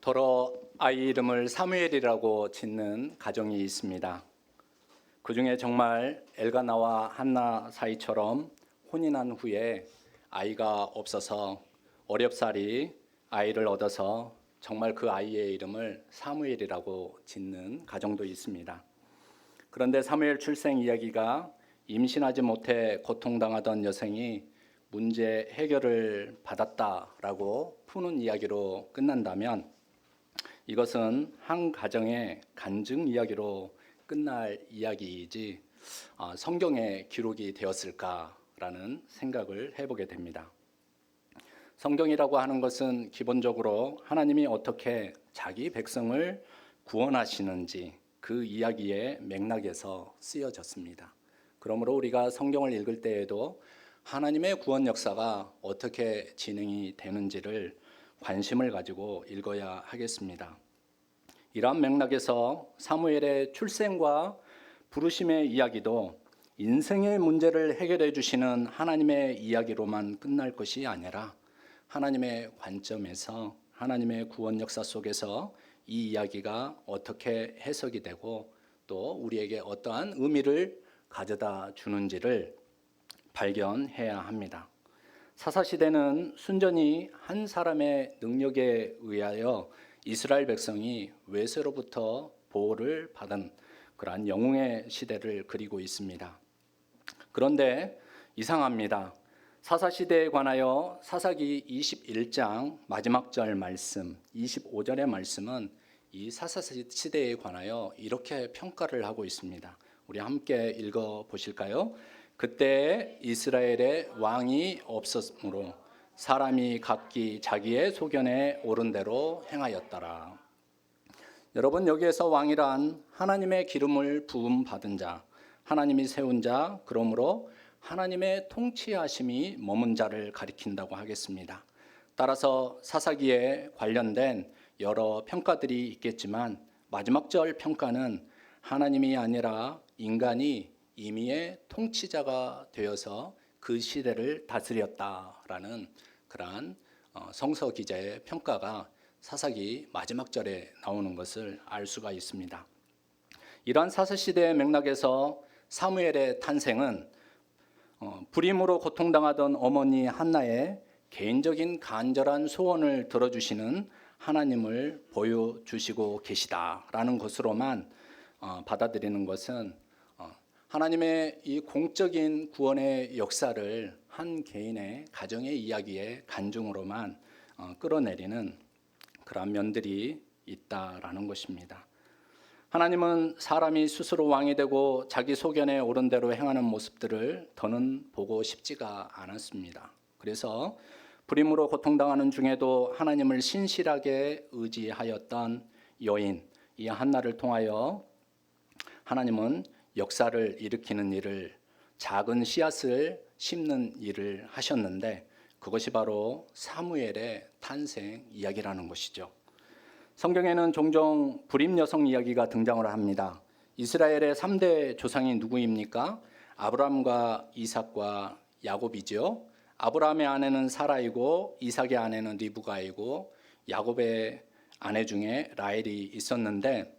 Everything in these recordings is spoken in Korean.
더러 아이 이름을 사무엘이라고 짓는 가정이 있습니다. 그 중에 정말 엘가나와 한나 사이처럼 혼인한 후에 아이가 없어서 어렵사리 아이를 얻어서 정말 그 아이의 이름을 사무엘이라고 짓는 가정도 있습니다. 그런데 사무엘 출생 이야기가 임신하지 못해 고통당하던 여성이 문제 해결을 받았다라고 푸는 이야기로 끝난다면 이것은 한 가정의 간증 이야기로 끝날 이야기이지 성경의 기록이 되었을까라는 생각을 해보게 됩니다. 성경이라고 하는 것은 기본적으로 하나님이 어떻게 자기 백성을 구원하시는지 그 이야기의 맥락에서 쓰여졌습니다. 그러므로 우리가 성경을 읽을 때에도 하나님의 구원 역사가 어떻게 진행이 되는지를 관심을 가지고 읽어야 하겠습니다. 이러한 맥락에서 사무엘의 출생과 부르심의 이야기도 인생의 문제를 해결해 주시는 하나님의 이야기로만 끝날 것이 아니라 하나님의 관점에서 하나님의 구원 역사 속에서 이 이야기가 어떻게 해석이 되고 또 우리에게 어떠한 의미를 가져다 주는지를 발견해야 합니다. 사사시대는 순전히 한 사람의 능력에 의하여 이스라엘 백성이 외세로부터 보호를 받은 그러한 영웅의 시대를 그리고 있습니다. 그런데 이상합니다. 사사시대에 관하여 사사기 21장 마지막 절 말씀 25절의 말씀은 이 사사시대에 관하여 이렇게 평가를 하고 있습니다. 우리 함께 읽어 보실까요? 그때 이스라엘에 왕이 없었으므로 사람이 각기 자기의 소견에 옳은 대로 행하였더라. 여러분, 여기에서 왕이란 하나님의 기름을 부음 받은 자, 하나님이 세운 자, 그러므로 하나님의 통치하심이 머문 자를 가리킨다고 하겠습니다. 따라서 사사기에 관련된 여러 평가들이 있겠지만 마지막 절 평가는 하나님이 아니라 인간이 임의의 통치자가 되어서 그 시대를 다스렸다라는 그러한 성서 기자의 평가가 사사기 마지막 절에 나오는 것을 알 수가 있습니다. 이러한 사사시대의 맥락에서 사무엘의 탄생은 불임으로 고통당하던 어머니 한나의 개인적인 간절한 소원을 들어주시는 하나님을 보여주시고 계시다라는 것으로만 받아들이는 것은 하나님의 이 공적인 구원의 역사를 한 개인의 가정의 이야기의 간증으로만 끌어내리는 그런 면들이 있다라는 것입니다. 하나님은 사람이 스스로 왕이 되고 자기 소견에 옳은 대로 행하는 모습들을 더는 보고 싶지가 않았습니다. 그래서 불임으로 고통당하는 중에도 하나님을 신실하게 의지하였던 여인 이 한나를 통하여 하나님은 역사를 일으키는 일을, 작은 씨앗을 심는 일을 하셨는데 그것이 바로 사무엘의 탄생 이야기라는 것이죠. 성경에는 종종 불임 여성 이야기가 등장을 합니다. 이스라엘의 3대 조상이 누구입니까? 아브라함과 이삭과 야곱이죠. 아브라함의 아내는 사라이고 이삭의 아내는 리브가이고 야곱의 아내 중에 라헬이 있었는데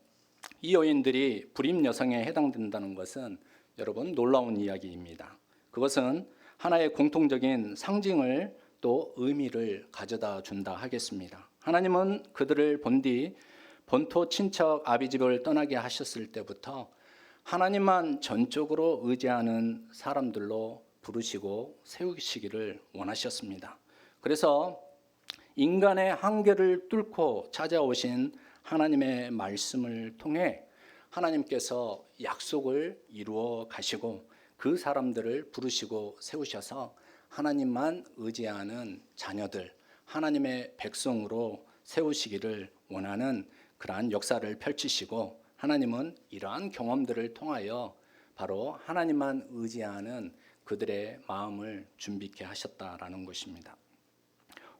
이 여인들이 불임 여성에 해당된다는 것은 여러분 놀라운 이야기입니다. 그것은 하나의 공통적인 상징을 또 의미를 가져다 준다 하겠습니다. 하나님은 그들을 본 뒤 본토 친척 아비집을 떠나게 하셨을 때부터 하나님만 전적으로 의지하는 사람들로 부르시고 세우시기를 원하셨습니다. 그래서 인간의 한계를 뚫고 찾아오신 하나님의 말씀을 통해 하나님께서 약속을 이루어 가시고 그 사람들을 부르시고 세우셔서 하나님만 의지하는 자녀들, 하나님의 백성으로 세우시기를 원하는 그러한 역사를 펼치시고 하나님은 이러한 경험들을 통하여 바로 하나님만 의지하는 그들의 마음을 준비케 하셨다라는 것입니다.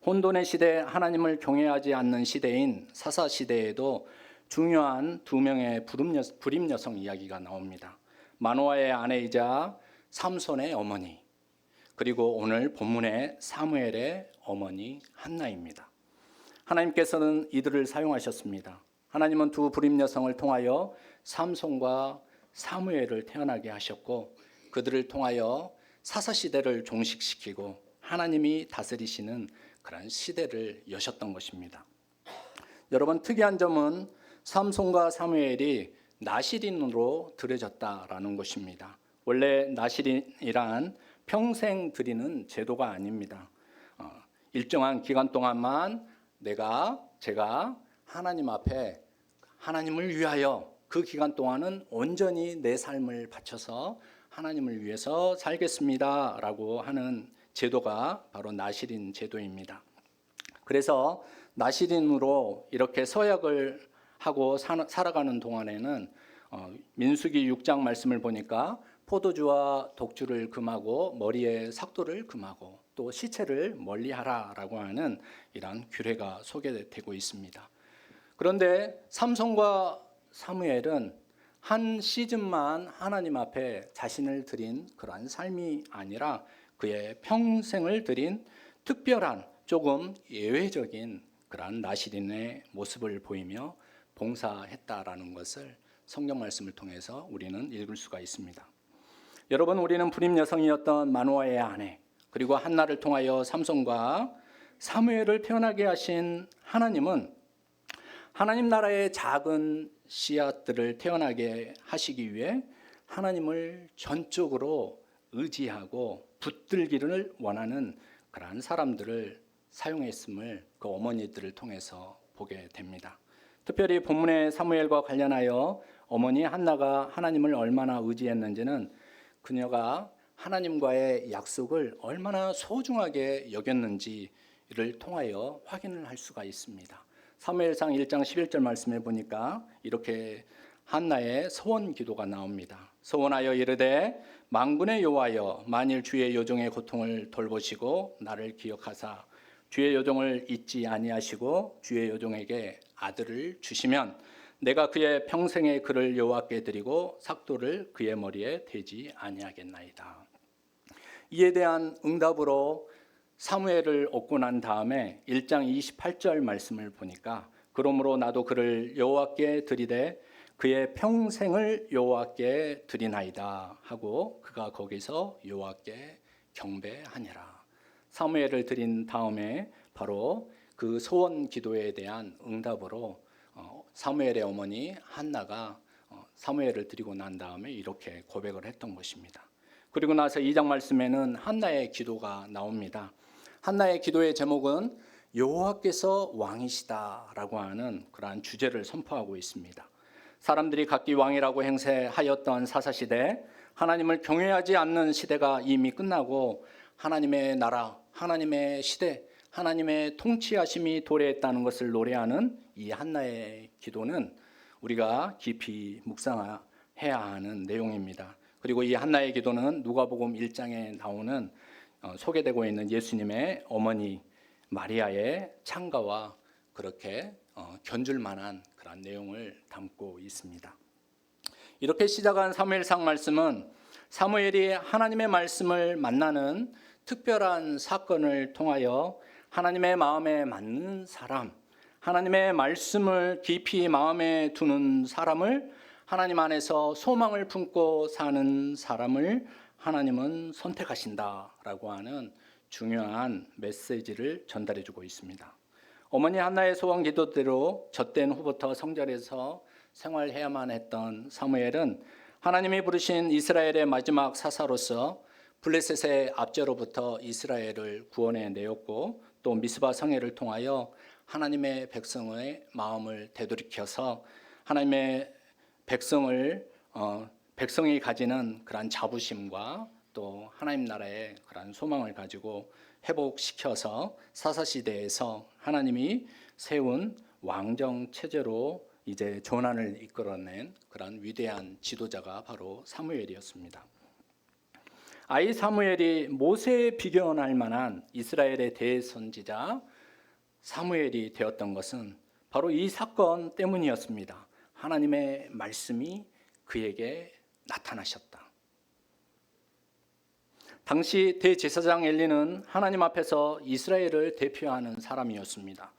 혼돈의 시대, 하나님을 경외하지 않는 시대인 사사 시대에도 중요한 두 명의 불임 여성 이야기가 나옵니다. 마노아의 아내이자 삼손의 어머니, 그리고 오늘 본문의 사무엘의 어머니 한나입니다. 하나님께서는 이들을 사용하셨습니다. 하나님은 두 불임 여성을 통하여 삼손과 사무엘을 태어나게 하셨고 그들을 통하여 사사시대를 종식시키고 하나님이 다스리시는 그런 시대를 여셨던 것입니다. 여러분, 특이한 점은 삼손과 사무엘이 나실인으로 들여졌다라는 것입니다. 원래 나실인이란 평생 드리는 제도가 아닙니다. 일정한 기간 동안만 제가 하나님 앞에 하나님을 위하여 그 기간 동안은 온전히 내 삶을 바쳐서 하나님을 위해서 살겠습니다 라고 하는 제도가 바로 나실인 제도입니다. 그래서 나실인으로 이렇게 서약을 하고 살아가는 동안에는 민수기 6장 말씀을 보니까 포도주와 독주를 금하고 머리에 삭도를 금하고 또 시체를 멀리하라라고 하는 이런 규례가 소개되고 있습니다. 그런데 삼손과 사무엘은 한 시즌만 하나님 앞에 자신을 드린 그러한 삶이 아니라 그의 평생을 드린 특별한 조금 예외적인 그러한 나실인의 모습을 보이며 봉사했다라는 것을 성경 말씀을 통해서 우리는 읽을 수가 있습니다. 여러분, 우리는 불임 여성이었던 마노아의 아내 그리고 한나를 통하여 삼손과 사무엘을 태어나게 하신 하나님은 하나님 나라의 작은 씨앗들을 태어나게 하시기 위해 하나님을 전적으로 의지하고 붙들기를 원하는 그러한 사람들을 사용했음을 그 어머니들을 통해서 보게 됩니다. 특별히 본문의 사무엘과 관련하여 어머니 한나가 하나님을 얼마나 의지했는지는 그녀가 하나님과의 약속을 얼마나 소중하게 여겼는지를 통하여 확인을 할 수가 있습니다. 사무엘상 1장 11절 말씀에 보니까 이렇게 한나의 소원 기도가 나옵니다. 소원하여 이르되 만군의 여호와여, 만일 주의 여종의 고통을 돌보시고 나를 기억하사 주의 여종을 잊지 아니하시고 주의 여종에게 아들을 주시면 내가 그의 평생의 그를 여호와께 드리고 삭도를 그의 머리에 대지 아니하겠나이다. 이에 대한 응답으로 사무엘을 얻고 난 다음에 1장 28절 말씀을 보니까 그러므로 나도 그를 여호와께 드리되 그의 평생을 여호와께 드리나이다 하고 그가 거기서 여호와께 경배하니라. 사무엘을 드린 다음에 바로 그 소원 기도에 대한 응답으로 사무엘의 어머니 한나가 사무엘을 드리고 난 다음에 이렇게 고백을 했던 것입니다. 그리고 나서 2장 말씀에는 한나의 기도가 나옵니다. 한나의 기도의 제목은 여호와께서 왕이시다라고 하는 그러한 주제를 선포하고 있습니다. 사람들이 각기 왕이라고 행세하였던 사사시대, 하나님을 경외하지 않는 시대가 이미 끝나고 하나님의 나라, 하나님의 시대, 하나님의 통치하심이 도래했다는 것을 노래하는 이 한나의 기도는 우리가 깊이 묵상해야 하는 내용입니다. 그리고 이 한나의 기도는 누가복음 1장에 나오는 소개되고 있는 예수님의 어머니 마리아의 찬가와 그렇게 견줄 만한 그런 내용을 담고 있습니다. 이렇게 시작한 사무엘상 말씀은 사무엘이 하나님의 말씀을 만나는 특별한 사건을 통하여 하나님의 마음에 맞는 사람, 하나님의 말씀을 깊이 마음에 두는 사람을, 하나님 안에서 소망을 품고 사는 사람을 하나님은 선택하신다라고 하는 중요한 메시지를 전달해 주고 있습니다. 어머니 한나의 소원 기도대로 젖된 후부터 성전에서 생활해야만 했던 사무엘은 하나님이 부르신 이스라엘의 마지막 사사로서 블레셋의 압제로부터 이스라엘을 구원해 내었고 또 미스바 성회를 통하여 하나님의 백성의 마음을 되돌이켜서 하나님의 백성이 가지는 그런 자부심과 또 하나님 나라의 그런 소망을 가지고 회복시켜서 사사시대에서 하나님이 세운 왕정 체제로 이제 전환을 이끌어낸 그런 위대한 지도자가 바로 사무엘이었습니다. 아이 사무엘이 모세에 비견할 만한 이스라엘의 대선지자 사무엘이 되었던 것은 바로 이 사건 때문이었습니다. 하나님의 말씀이 그에게 나타나셨다. 당시 대제사장 엘리는 하나님 앞에서 이스라엘을 대표하는 사람이었습니다.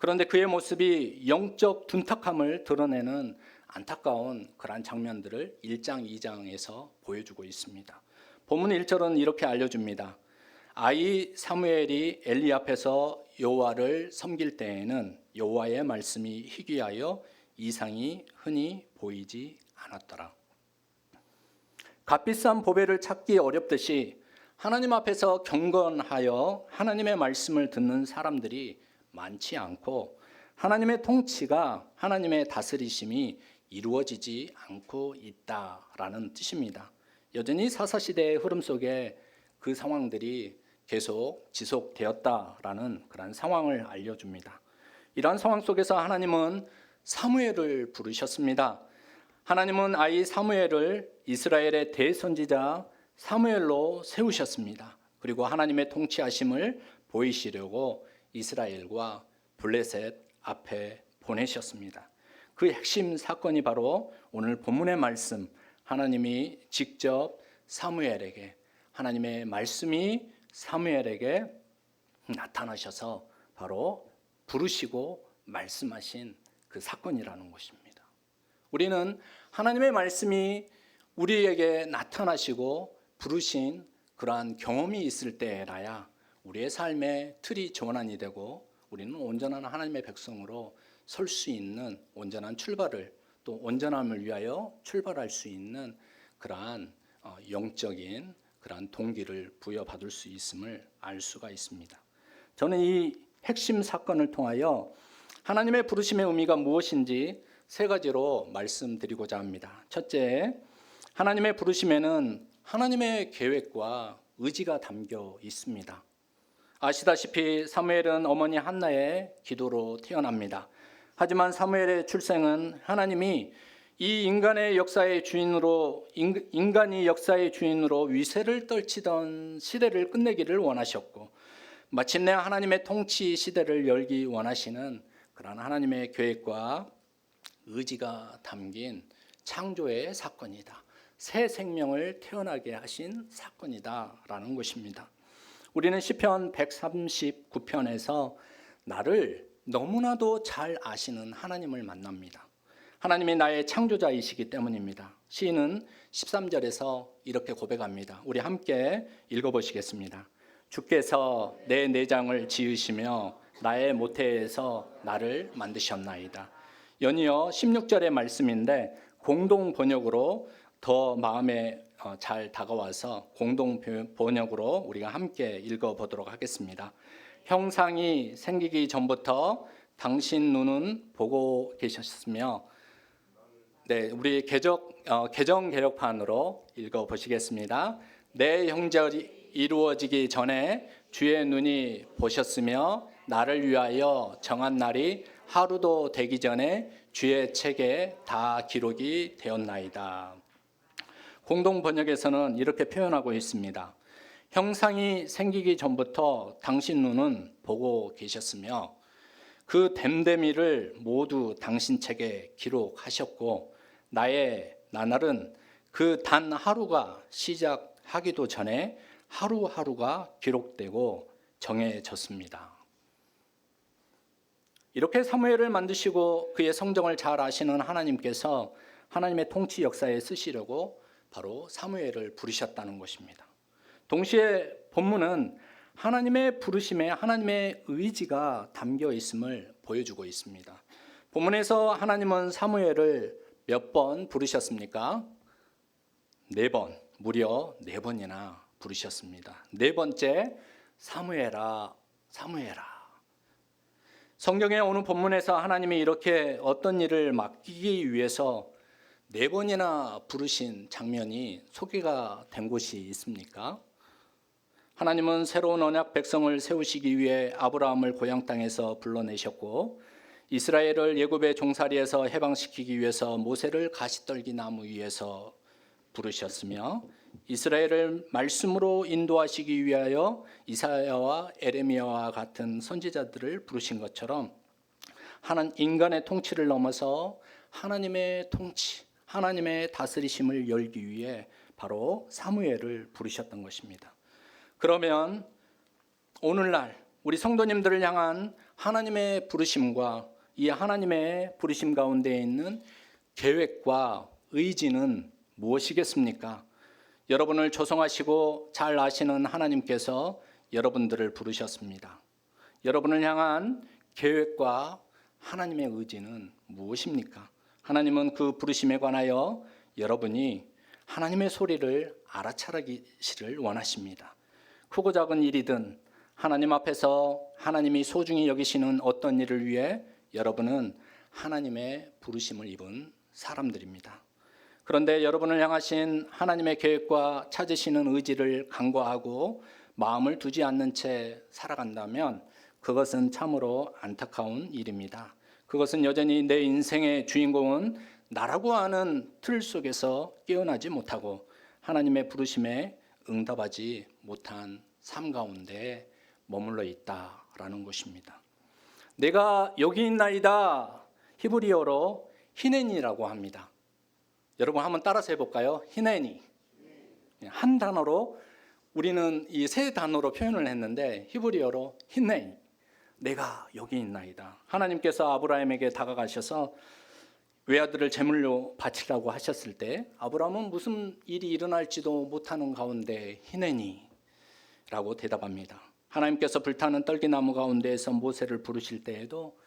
그런데 그의 모습이 영적 둔탁함을 드러내는 안타까운 그러한 장면들을 1장, 2장에서 보여주고 있습니다. 본문 1절은 이렇게 알려줍니다. 아이 사무엘이 엘리 앞에서 여호와를 섬길 때에는 여호와의 말씀이 희귀하여 이상이 흔히 보이지 않았더라. 값비싼 보배를 찾기 어렵듯이 하나님 앞에서 경건하여 하나님의 말씀을 듣는 사람들이 많지 않고 하나님의 통치가, 하나님의 다스리심이 이루어지지 않고 있다라는 뜻입니다. 여전히 사사시대의 흐름 속에 그 상황들이 계속 지속되었다라는 그런 상황을 알려줍니다. 이러한 상황 속에서 하나님은 사무엘을 부르셨습니다. 하나님은 아이 사무엘을 이스라엘의 대선지자 사무엘로 세우셨습니다. 그리고 하나님의 통치하심을 보이시려고 이스라엘과 블레셋 앞에 보내셨습니다. 그 핵심 사건이 바로 오늘 본문의 말씀, 하나님이 직접 사무엘에게, 하나님의 말씀이 사무엘에게 나타나셔서 바로 부르시고 말씀하신 그 사건이라는 것입니다. 우리는 하나님의 말씀이 우리에게 나타나시고 부르신 그러한 경험이 있을 때라야 우리의 삶의 틀이 전환이 되고 우리는 온전한 하나님의 백성으로 설 수 있는 온전한 출발을, 또 온전함을 위하여 출발할 수 있는 그러한 영적인 그러한 동기를 부여받을 수 있음을 알 수가 있습니다. 저는 이 핵심 사건을 통하여 하나님의 부르심의 의미가 무엇인지 세 가지로 말씀드리고자 합니다. 첫째, 하나님의 부르심에는 하나님의 계획과 의지가 담겨 있습니다. 아시다시피 사무엘은 어머니 한나의 기도로 태어납니다. 하지만 사무엘의 출생은 하나님이 이 인간이 역사의 주인으로 위세를 떨치던 시대를 끝내기를 원하셨고, 마침내 하나님의 통치 시대를 열기 원하시는 그런 하나님의 계획과 의지가 담긴 창조의 사건이다. 새 생명을 태어나게 하신 사건이다라는 것입니다. 우리는 시편 139편에서 나를 너무나도 잘 아시는 하나님을 만납니다. 하나님이 나의 창조자이시기 때문입니다. 시인은 13절에서 이렇게 고백합니다. 우리 함께 읽어보시겠습니다. 주께서 내 내장을 지으시며 나의 모태에서 나를 만드셨나이다. 연이어 16절의 말씀인데 공동 번역으로 더 마음에 잘 다가와서 공동 번역으로 우리가 함께 읽어보도록 하겠습니다. 형상이 생기기 전부터 당신 눈은 보고 계셨으며, 네, 우리 개정 개혁판으로 읽어보시겠습니다. 내 형절이 이루어지기 전에 주의 눈이 보셨으며 나를 위하여 정한 날이 하루도 되기 전에 주의 책에 다 기록이 되었나이다. 공동 번역에서는 이렇게 표현하고 있습니다. 형상이 생기기 전부터 당신 눈은 보고 계셨으며 그 됨됨이를 모두 당신 책에 기록하셨고 나의 나날은 그 단 하루가 시작하기도 전에 하루하루가 기록되고 정해졌습니다. 이렇게 사무엘을 만드시고 그의 성정을 잘 아시는 하나님께서 하나님의 통치 역사에 쓰시려고 바로 사무엘을 부르셨다는 것입니다. 동시에 본문은 하나님의 부르심에 하나님의 의지가 담겨 있음을 보여주고 있습니다. 본문에서 하나님은 사무엘을 몇 번 부르셨습니까? 4번, 무려 4번이나 부르셨습니다. 4번째, 사무엘아, 사무엘아. 성경의 어느 본문에서 하나님이 이렇게 어떤 일을 맡기기 위해서 4번이나 부르신 장면이 소개가 된 곳이 있습니까? 하나님은 새로운 언약 백성을 세우시기 위해 아브라함을 고향 땅에서 불러내셨고 이스라엘을 애굽의 종살이에서 해방시키기 위해서 모세를 가시떨기 나무 위에서 부르셨으며 이스라엘을 말씀으로 인도하시기 위하여 이사야와 에레미야와 같은 선지자들을 부르신 것처럼 인간의 통치를 넘어서 하나님의 통치, 하나님의 다스리심을 열기 위해 바로 사무엘을 부르셨던 것입니다. 그러면 오늘날 우리 성도님들을 향한 하나님의 부르심과 이 하나님의 부르심 가운데 있는 계획과 의지는 무엇이겠습니까? 여러분을 조성하시고 잘 아시는 하나님께서 여러분들을 부르셨습니다. 여러분을 향한 계획과 하나님의 의지는 무엇입니까? 하나님은 그 부르심에 관하여 여러분이 하나님의 소리를 알아차리기를 원하십니다. 크고 작은 일이든 하나님 앞에서 하나님이 소중히 여기시는 어떤 일을 위해 여러분은 하나님의 부르심을 입은 사람들입니다. 그런데 여러분을 향하신 하나님의 계획과 찾으시는 의지를 간과하고 마음을 두지 않는 채 살아간다면 그것은 참으로 안타까운 일입니다. 그것은 여전히 내 인생의 주인공은 나라고 하는 틀 속에서 깨어나지 못하고 하나님의 부르심에 응답하지 못한 삶 가운데 머물러 있다라는 것입니다. 내가 여기 있나이다. 히브리어로 히네니라고 합니다. 여러분 한번 따라서 해볼까요? 히네니. 한 단어로 우리는 이 세 단어로 표현을 했는데 히브리어로 히네니. 내가 여기 있나이다. 하나님께서 아브라함에게 다가가셔서 외아들을 제물로 바치라고 하셨을 때 아브라함은 무슨 일이 일어날지도 못하는 가운데 히네니라고 대답합니다. 하나님께서 불타는 떨기나무 가운데에서 모세를 부르실 때에도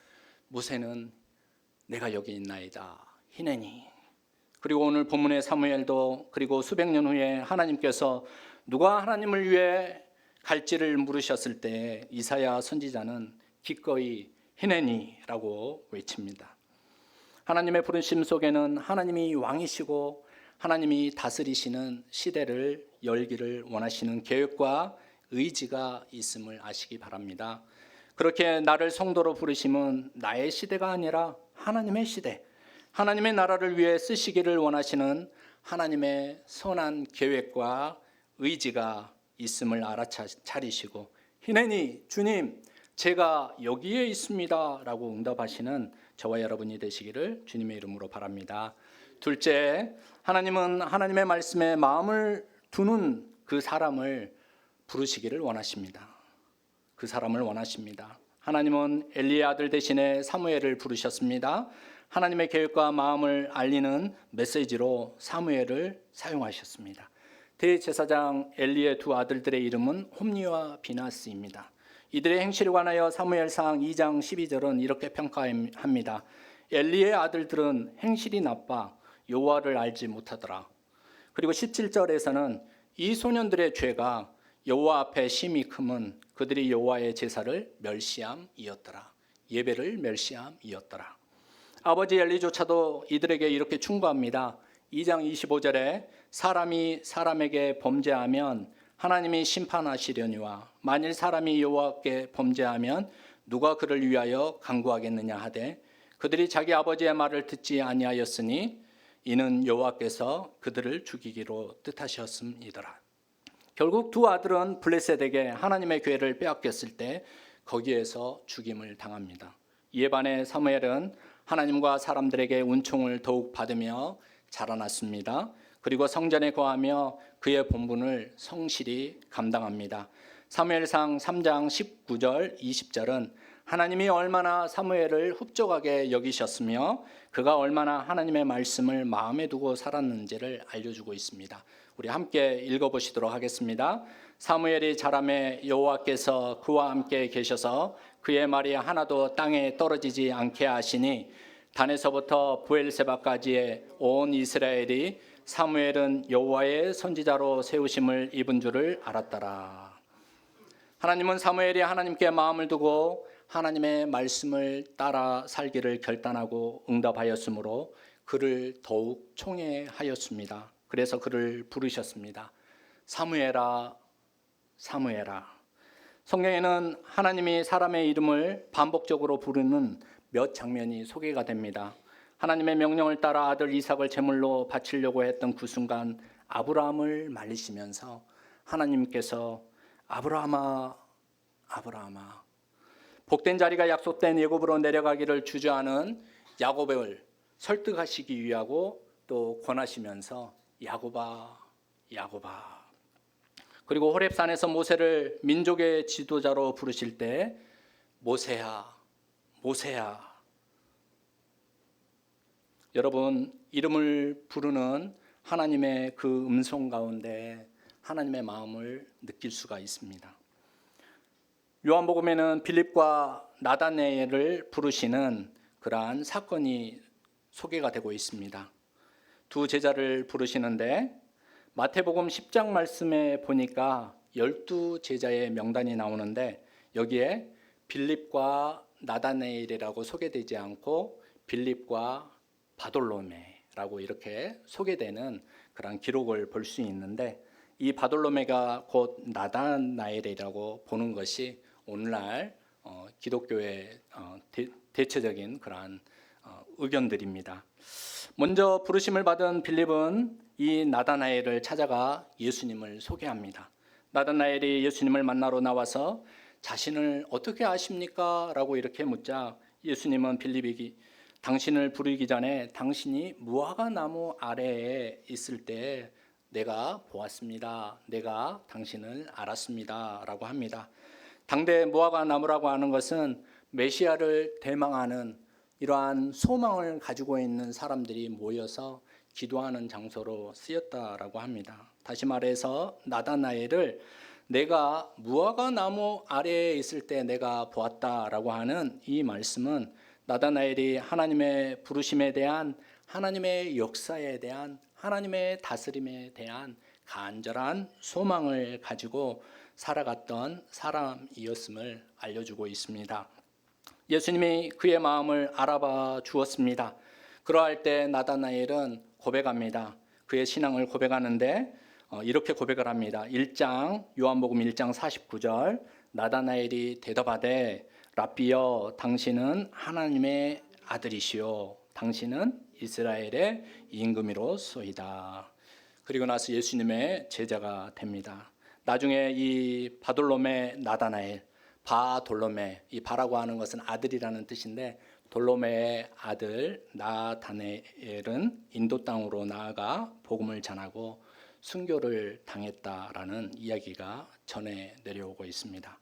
모세는 내가 여기 있나이다. 히네니. 그리고 오늘 본문의 사무엘도 그리고 수백 년 후에 하나님께서 누가 하나님을 위해 갈지를 물으셨을 때 이사야 선지자는 기꺼이 히네니라고 외칩니다. 하나님의 부르심 속에는 하나님이 왕이시고 하나님이 다스리시는 시대를 열기를 원하시는 계획과 의지가 있음을 아시기 바랍니다. 그렇게 나를 성도로 부르심은 나의 시대가 아니라 하나님의 시대, 하나님의 나라를 위해 쓰시기를 원하시는 하나님의 선한 계획과 의지가 있음을 알아차리시고 히네니 주님 제가 여기에 있습니다 라고 응답하시는 저와 여러분이 되시기를 주님의 이름으로 바랍니다. 둘째, 하나님은 하나님의 말씀에 마음을 두는 그 사람을 부르시기를 원하십니다. 그 사람을 원하십니다. 하나님은 엘리의 아들 대신에 사무엘을 부르셨습니다. 하나님의 계획과 마음을 알리는 메시지로 사무엘을 사용하셨습니다. 대제사장 엘리의 두 아들들의 이름은 홈니와 비나스입니다. 이들의 행실에 관하여 사무엘상 2장 12절은 이렇게 평가합니다. 엘리의 아들들은 행실이 나빠 여호와를 알지 못하더라. 그리고 17절에서는 이 소년들의 죄가 여호와 앞에 심히 크면 그들이 여호와의 제사를 멸시함이었더라. 예배를 멸시함이었더라. 아버지 엘리조차도 이들에게 이렇게 충고합니다. 2장 25절에 사람이 사람에게 범죄하면 하나님이 심판하시려니와 만일 사람이 여호와께 범죄하면 누가 그를 위하여 간구하겠느냐 하되 그들이 자기 아버지의 말을 듣지 아니하였으니 이는 여호와께서 그들을 죽이기로 뜻하셨음이더라. 결국 두 아들은 블레셋에게 하나님의 괴를 빼앗겼을 때 거기에서 죽임을 당합니다. 이에 반해 사무엘은 하나님과 사람들에게 은총을 더욱 받으며 자라났습니다. 그리고 성전에 거하며 그의 본분을 성실히 감당합니다. 사무엘상 3장 19절 20절은 하나님이 얼마나 사무엘을 흡족하게 여기셨으며 그가 얼마나 하나님의 말씀을 마음에 두고 살았는지를 알려주고 있습니다. 우리 함께 읽어보시도록 하겠습니다. 사무엘이 자라매 여호와께서 그와 함께 계셔서 그의 말이 하나도 땅에 떨어지지 않게 하시니 단에서부터 부엘세바까지의 온 이스라엘이 사무엘은 여호와의 선지자로 세우심을 입은 줄을 알았더라. 하나님은 사무엘이 하나님께 마음을 두고 하나님의 말씀을 따라 살기를 결단하고 응답하였으므로 그를 더욱 총애하였습니다. 그래서 그를 부르셨습니다. 사무엘아, 사무엘아. 성경에는 하나님이 사람의 이름을 반복적으로 부르는 몇 장면이 소개가 됩니다. 하나님의 명령을 따라 아들 이삭을 제물로 바치려고 했던 그 순간 아브라함을 말리시면서 하나님께서 아브라함아, 아브라함아. 복된 자리가 약속된 애굽으로 내려가기를 주저하는 야곱을 설득하시기 위하고 또 권하시면서 야곱아, 야곱아. 그리고 호렙산에서 모세를 민족의 지도자로 부르실 때 모세야, 모세야. 여러분, 이름을 부르는 하나님의 그 음성 가운데 하나님의 마음을 느낄 수가 있습니다. 요한복음에는 빌립과 나다나엘을 부르시는 그러한 사건이 소개가 되고 있습니다. 두 제자를 부르시는데 마태복음 10장 말씀에 보니까 12제자의 명단이 나오는데 여기에 빌립과 나다나엘이라고 소개되지 않고 빌립과 바돌로메라고 이렇게 소개되는 그런 기록을 볼 수 있는데 이 바돌로메가 곧 나다나엘이라고 보는 것이 오늘날 기독교의 대체적인 그러한 의견들입니다. 먼저 부르심을 받은 빌립은 이 나다나엘을 찾아가 예수님을 소개합니다. 나다나엘이 예수님을 만나러 나와서 자신을 어떻게 아십니까? 라고 이렇게 묻자 예수님은 빌립이 당신을 부르기 전에 당신이 무화과 나무 아래에 있을 때 내가 보았습니다. 내가 당신을 알았습니다. 라고 합니다. 당대 무화과 나무라고 하는 것은 메시아를 대망하는 이러한 소망을 가지고 있는 사람들이 모여서 기도하는 장소로 쓰였다라고 합니다. 다시 말해서 나다나엘을 내가 무화과 나무 아래에 있을 때 내가 보았다라고 하는 이 말씀은 나다나엘이 하나님의 부르심에 대한 하나님의 역사에 대한 하나님의 다스림에 대한 간절한 소망을 가지고 살아갔던 사람이었음을 알려주고 있습니다. 예수님이 그의 마음을 알아봐 주었습니다. 그러할 때 나다나엘은 고백합니다. 그의 신앙을 고백하는데 이렇게 고백을 합니다. 요한복음 1장 49절 나다나엘이 대답하되 랍비여 당신은 하나님의 아들이시요 당신은 이스라엘의 임금이로소이다. 그리고 나서 예수님의 제자가 됩니다. 나중에 이 바돌로메 나다나엘 바돌로메 이 바라고 하는 것은 아들이라는 뜻인데 돌로메의 아들 나다나엘은 인도 땅으로 나아가 복음을 전하고 순교를 당했다라는 이야기가 전해 내려오고 있습니다.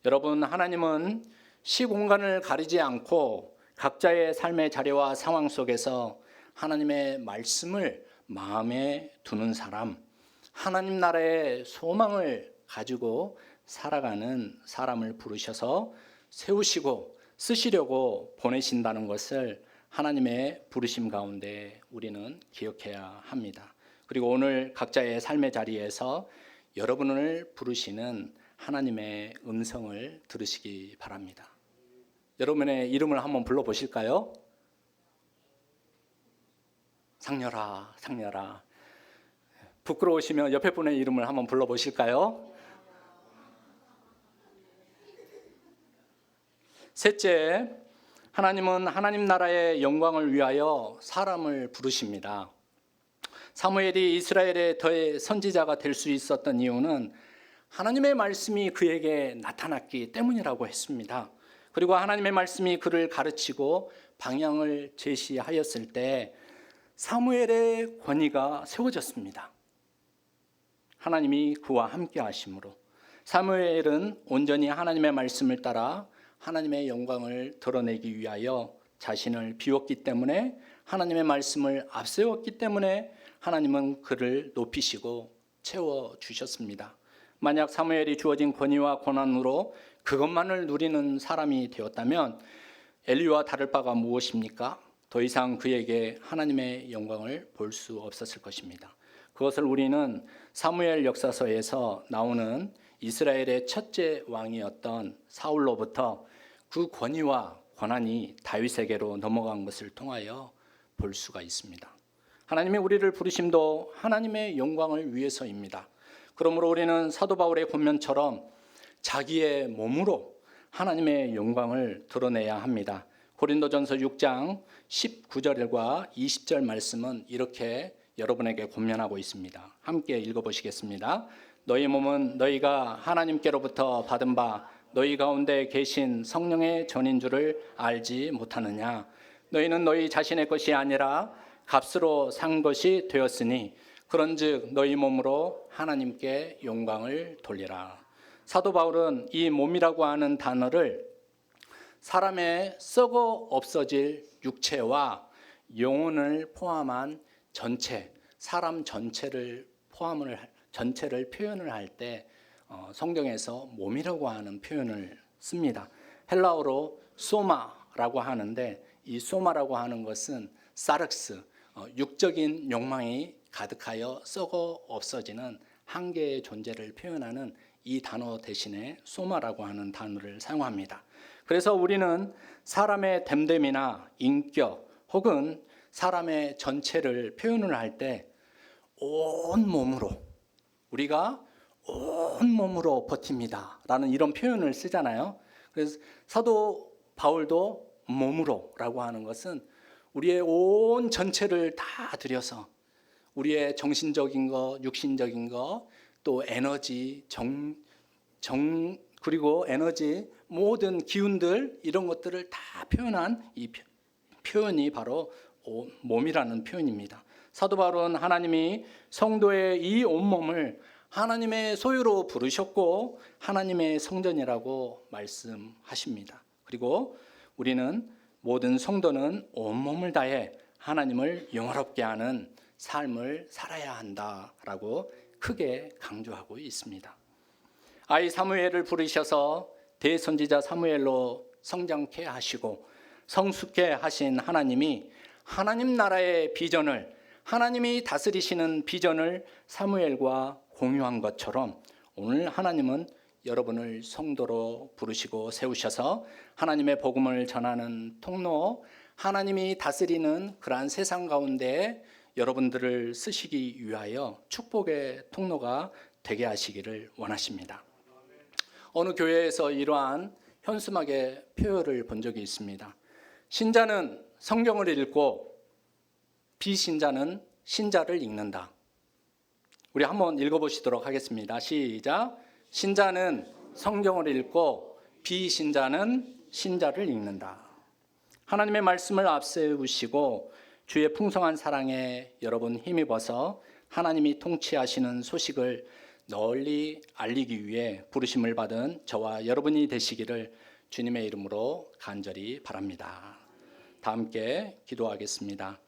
여러분, 하나님은 시공간을 가리지 않고 각자의 삶의 자리와 상황 속에서 하나님의 말씀을 마음에 두는 사람, 하나님 나라의 소망을 가지고 살아가는 사람을 부르셔서 세우시고 쓰시려고 보내신다는 것을 하나님의 부르심 가운데 우리는 기억해야 합니다. 그리고 오늘 각자의 삶의 자리에서 여러분을 부르시는 하나님의 음성을 들으시기 바랍니다. 여러분의 이름을 한번 불러보실까요? 상렬아, 상렬아. 부끄러우시면 옆에 분의 이름을 한번 불러보실까요? 셋째, 하나님은 하나님 나라의 영광을 위하여 사람을 부르십니다. 사무엘이 이스라엘의 더 선지자가 될 수 있었던 이유는 하나님의 말씀이 그에게 나타났기 때문이라고 했습니다. 그리고 하나님의 말씀이 그를 가르치고 방향을 제시하였을 때 사무엘의 권위가 세워졌습니다. 하나님이 그와 함께 하심으로 사무엘은 온전히 하나님의 말씀을 따라 하나님의 영광을 드러내기 위하여 자신을 비웠기 때문에 하나님의 말씀을 앞세웠기 때문에 하나님은 그를 높이시고 채워주셨습니다. 만약 사무엘이 주어진 권위와 권한으로 그것만을 누리는 사람이 되었다면 엘리야와 다를 바가 무엇입니까? 더 이상 그에게 하나님의 영광을 볼 수 없었을 것입니다. 그것을 우리는 사무엘 역사서에서 나오는 이스라엘의 첫째 왕이었던 사울로부터 그 권위와 권한이 다윗에게로 넘어간 것을 통하여 볼 수가 있습니다. 하나님이 우리를 부르심도 하나님의 영광을 위해서입니다. 그러므로 우리는 사도 바울의 권면처럼 자기의 몸으로 하나님의 영광을 드러내야 합니다. 고린도전서 6장 19절과 20절 말씀은 이렇게 여러분에게 권면하고 있습니다. 함께 읽어보시겠습니다. 너희 몸은 너희가 하나님께로부터 받은 바 너희 가운데 계신 성령의 전인 줄을 알지 못하느냐. 너희는 너희 자신의 것이 아니라 값으로 산 것이 되었으니 그런즉 너희 몸으로 하나님께 영광을 돌리라. 사도 바울은 이 몸이라고 하는 단어를 사람의 썩어 없어질 육체와 영혼을 포함한 전체, 사람 전체를 표현을 할 때 성경에서 몸이라고 하는 표현을 씁니다. 헬라어로 소마라고 하는데, 이 소마라고 하는 것은 사르스, 육적인 욕망이 가득하여 썩어 없어지는 한계의 존재를 표현하는 이 단어 대신에 소마라고 하는 단어를 사용합니다. 그래서 우리는 사람의 됨됨이나 인격 혹은 사람의 전체를 표현을 할 때 온몸으로, 우리가 온몸으로 버팁니다 라는 이런 표현을 쓰잖아요. 그래서 사도 바울도 몸으로라고 하는 것은 우리의 온 전체를 다 들여서 우리의 정신적인 거, 육신적인 거, 또 에너지, 그리고 에너지, 모든 기운들, 이런 것들을 다 표현한 이 표현이 바로 몸이라는 표현입니다. 사도 바울은 하나님이 성도의 이 온몸을 하나님의 소유로 부르셨고 하나님의 성전이라고 말씀하십니다. 그리고 우리는, 모든 성도는 온몸을 다해 하나님을 영화롭게 하는 삶을 살아야 한다라고 크게 강조하고 있습니다. 아이 사무엘을 부르셔서 대선지자 사무엘로 성장케 하시고 성숙케 하신 하나님이 하나님 나라의 비전을, 하나님이 다스리시는 비전을 사무엘과 공유한 것처럼 오늘 하나님은 여러분을 성도로 부르시고 세우셔서 하나님의 복음을 전하는 통로, 하나님이 다스리는 그러한 세상 가운데 여러분들을 쓰시기 위하여 축복의 통로가 되게 하시기를 원하십니다. 어느 교회에서 이러한 현수막의 표현을 본 적이 있습니다. 신자는 성경을 읽고 비신자는 신자를 읽는다. 우리 한번 읽어보시도록 하겠습니다. 시작. 신자는 성경을 읽고 비신자는 신자를 읽는다. 하나님의 말씀을 앞세우시고 주의 풍성한 사랑에 여러분 힘입어서 하나님이 통치하시는 소식을 널리 알리기 위해 부르심을 받은 저와 여러분이 되시기를 주님의 이름으로 간절히 바랍니다. 다 함께 기도하겠습니다.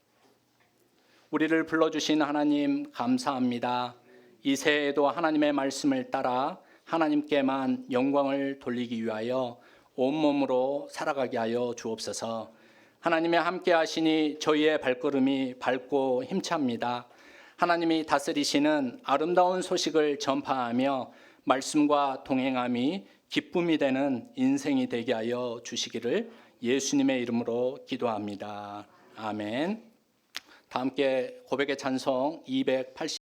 우리를 불러주신 하나님 감사합니다. 이 새해에도 하나님의 말씀을 따라 하나님께만 영광을 돌리기 위하여 온몸으로 살아가게 하여 주옵소서. 하나님의 함께 하시니 저희의 발걸음이 밝고 힘찹니다. 하나님이 다스리시는 아름다운 소식을 전파하며 말씀과 동행함이 기쁨이 되는 인생이 되게 하여 주시기를 예수님의 이름으로 기도합니다. 아멘. 다 함께 고백의 찬송 280